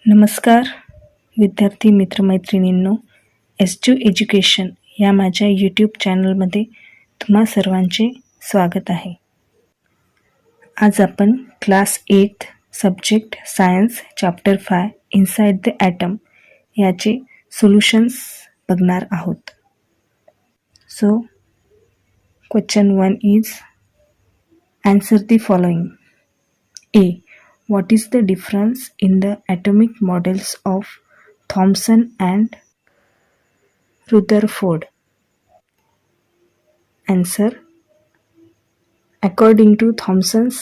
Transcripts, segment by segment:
नमस्कार विद्यार्थी मित्रमैत्रिणींनो, S2 education या माझ्या यूट्यूब चॅनलमध्ये तुम्हा सर्वांचे स्वागत आहे. आज आपण class 8 subject science chapter 5 inside the atom याचे सोल्युशन्स बघणार आहोत. So question 1 is answer the following. A. What is the difference in the atomic models of Thomson and Rutherford? Answer. According to Thomson's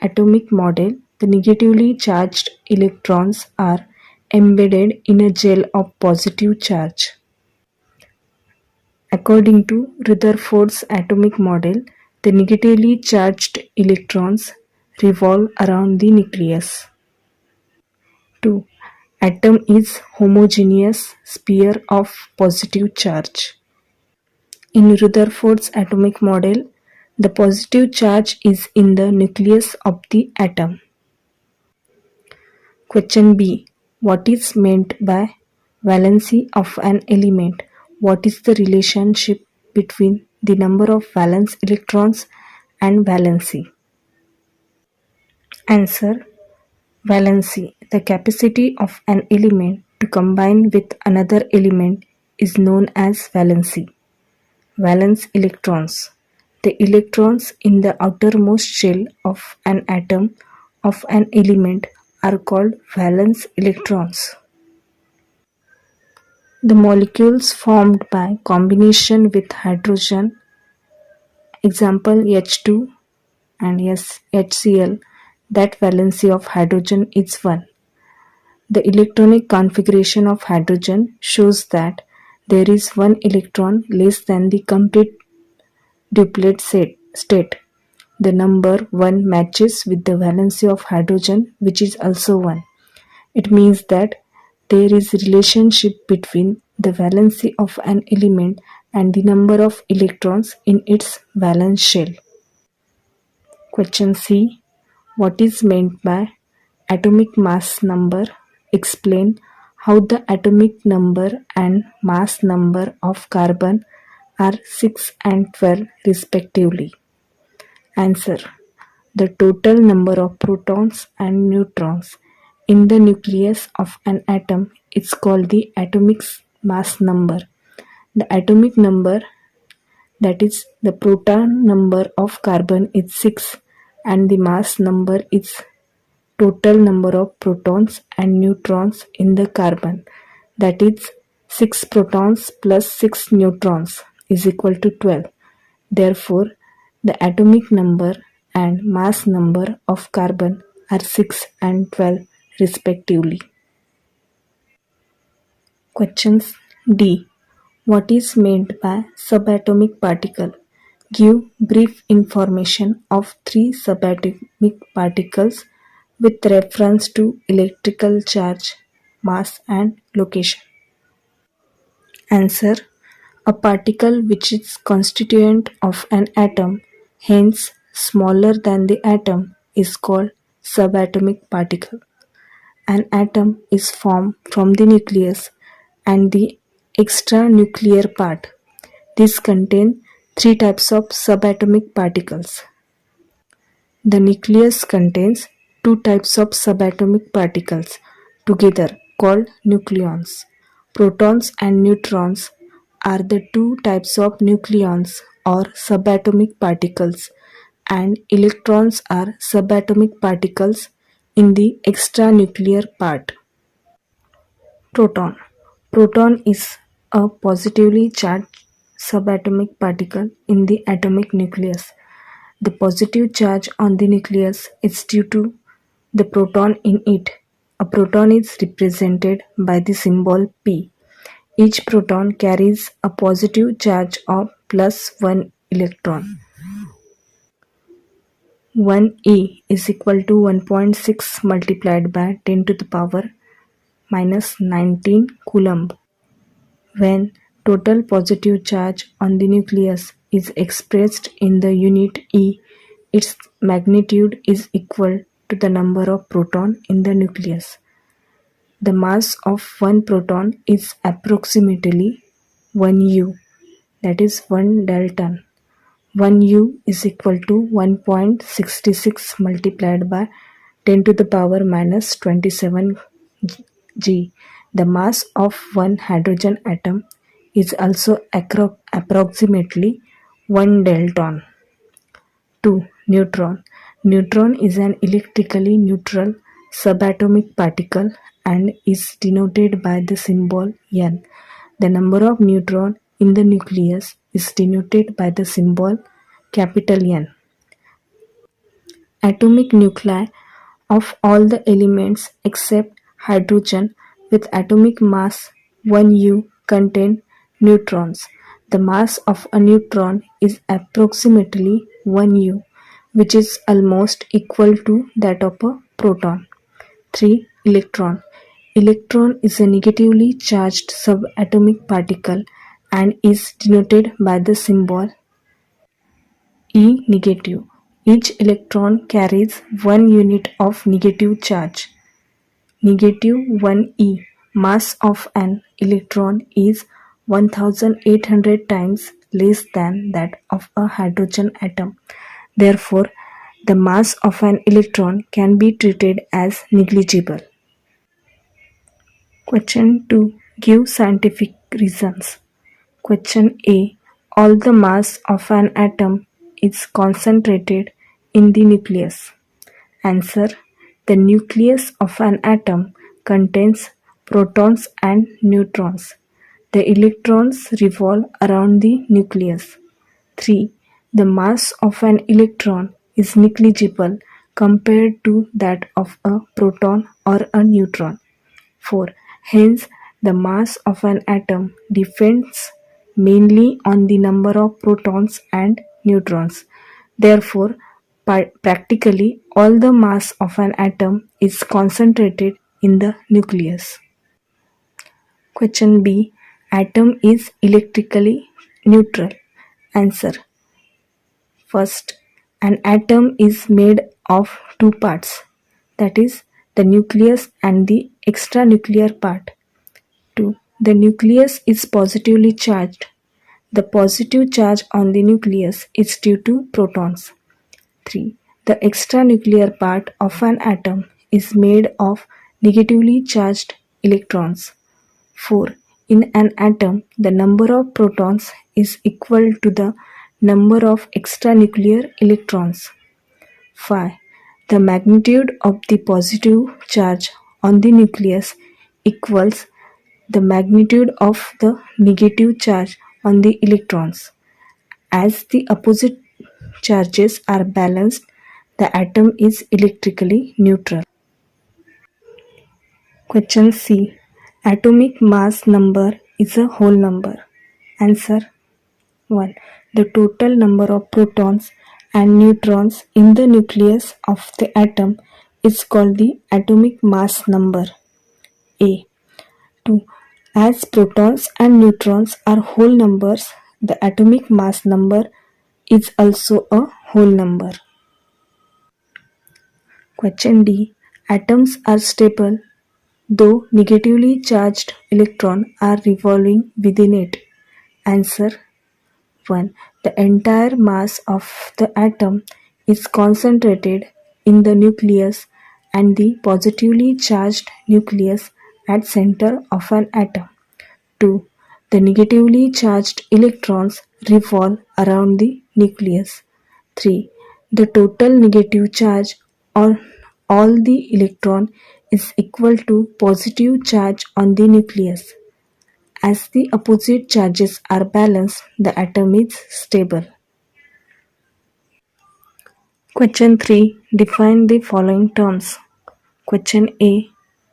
atomic model, the negatively charged electrons are embedded in a gel of positive charge. According to Rutherford's atomic model, the negatively charged electrons revolve around the nucleus. 2. Atom is homogeneous sphere of positive charge. In Rutherford's atomic model, the positive charge is in the nucleus of the atom. Question B. What is meant by valency of an element? What is the relationship between the number of valence electrons and valency? Answer. Valency. The capacity of an element to combine with another element is known as valency. Valence electrons. The electrons in the outermost shell of an atom of an element are called valence electrons. The molecules formed by combination with hydrogen, example H2 and HCl, that valency of hydrogen is 1. The electronic configuration of hydrogen shows that there is one electron less than the complete duplet state. The number 1 matches with the valency of hydrogen, which is also 1. It means that there is a relationship between the valency of an element and the number of electrons in its valence shell. Question C. What is meant by atomic mass number? Explain how the atomic number and mass number of carbon are 6 and 12 respectively. Answer. The total number of protons and neutrons in the nucleus of an atom is called the atomic mass number. The atomic number, that is the proton number of carbon, is 6 and the mass number is total number of protons and neutrons in the carbon, that is 6 protons plus 6 neutrons is equal to 12. Therefore, the atomic number and mass number of carbon are 6 and 12 respectively. Questions D. What is meant by subatomic particle? Give brief information of 3 subatomic particles with reference to electrical charge, mass and location. Answer. A particle which is constituent of an atom, hence smaller than the atom, is called subatomic particle. An atom is formed from the nucleus and the extranuclear part. These contain 3 types of subatomic particles. The nucleus contains 2 types of subatomic particles together called nucleons. Protons and neutrons are the 2 types of nucleons or subatomic particles, and electrons are subatomic particles in the extranuclear part. Proton. Proton is a positively charged subatomic particle in the atomic nucleus. The positive charge on the nucleus is due to the proton in it. A proton is represented by the symbol P. Each proton carries a positive charge of plus 1 electron. 1 E is equal to 1.6 multiplied by 10 to the power minus 19 Coulomb. When total positive charge on the nucleus is expressed in the unit E, its magnitude is equal to the number of protons in the nucleus. The mass of one proton is approximately 1 U, that is 1 dalton. 1 U is equal to 1.66 multiplied by 10 to the power minus 27 G. The mass of one hydrogen atom is also approximately 1 dalton. 2. Neutron. Neutron is an electrically neutral subatomic particle and is denoted by the symbol N. The number of neutrons in the nucleus is denoted by the symbol capital N. Atomic nuclei of all the elements except hydrogen with atomic mass 1 U contain neutrons. The mass of a neutron is approximately 1 U, which is almost equal to that of a proton. 3. Electron. Electron is a negatively charged subatomic particle and is denoted by the symbol E negative. Each electron carries 1 unit of negative charge. Negative 1 E. Mass of an electron is 1800 times less than that of a hydrogen atom. Therefore, the mass of an electron can be treated as negligible. Question 2. Give scientific reasons. Question A. All the mass of an atom is concentrated in the nucleus. Answer. The nucleus of an atom contains protons and neutrons. The electrons revolve around the nucleus. 3. The mass of an electron is negligible compared to that of a proton or a neutron. 4. Hence, the mass of an atom depends mainly on the number of protons and neutrons. Therefore, practically all the mass of an atom is concentrated in the nucleus. Question B. Atom is electrically neutral. Answer. First, an atom is made of two parts, that is, the nucleus and the extranuclear part. 2. The nucleus is positively charged. The positive charge on the nucleus is due to protons. 3. The extranuclear part of an atom is made of negatively charged electrons. 4. In an atom, the number of protons is equal to the number of extranuclear electrons. 5. The magnitude of the positive charge on the nucleus equals the magnitude of the negative charge on the electrons. As the opposite charges are balanced, the atom is electrically neutral. Question C. Atomic mass number is a whole number. Answer. 1. The total number of protons and neutrons in the nucleus of the atom is called the atomic mass number. A. 2. As protons and neutrons are whole numbers, the atomic mass number is also a whole number. Question D. Atoms are stable though negatively charged electrons are revolving within it. Answer. 1. The entire mass of the atom is concentrated in the nucleus and the positively charged nucleus at center of an atom. 2. The negatively charged electrons revolve around the nucleus. 3. The total negative charge on all the electron is equal to positive charge on the nucleus. As the opposite charges are balanced, the atom is stable. Question 3. Define the following terms. Question A.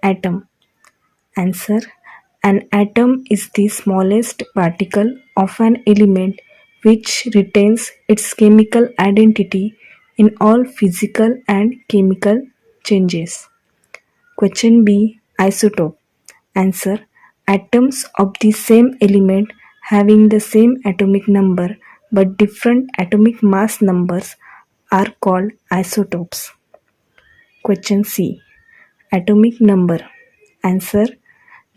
Atom. Answer. An atom is the smallest particle of an element which retains its chemical identity in all physical and chemical changes. Question B. Isotope. Answer. Atoms of the same element having the same atomic number but different atomic mass numbers are called isotopes. Question C. Atomic number. Answer: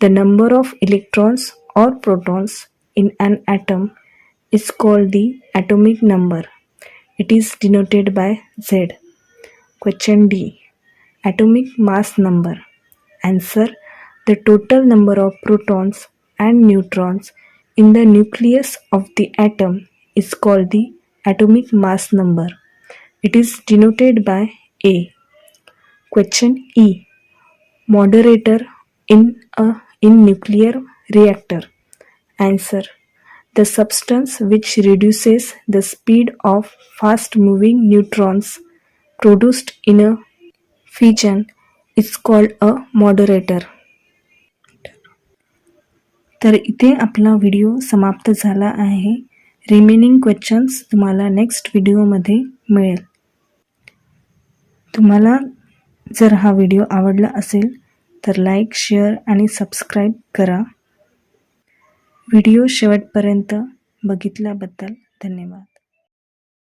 the number of electrons or protons in an atom is called the atomic number. It is denoted by Z. Question D. Atomic mass number. Answer: the total number of protons and neutrons in the nucleus of the atom is called the atomic mass number. It is denoted by A. Question E. Moderator in nuclear reactor. Answer: the substance which reduces the speed of fast moving neutrons produced in a fission is called a moderator. तर इथे आपला video समाप्त झाला आहे. Remaining questions तुम्हाला next व्हिडिओमध्ये मिळेल. तुम्हाला जर हा व्हिडिओ आवडला असेल तर लाईक, शेअर आणि सबस्क्राईब करा. व्हिडिओ शेवटपर्यंत बघितल्याबद्दल धन्यवाद.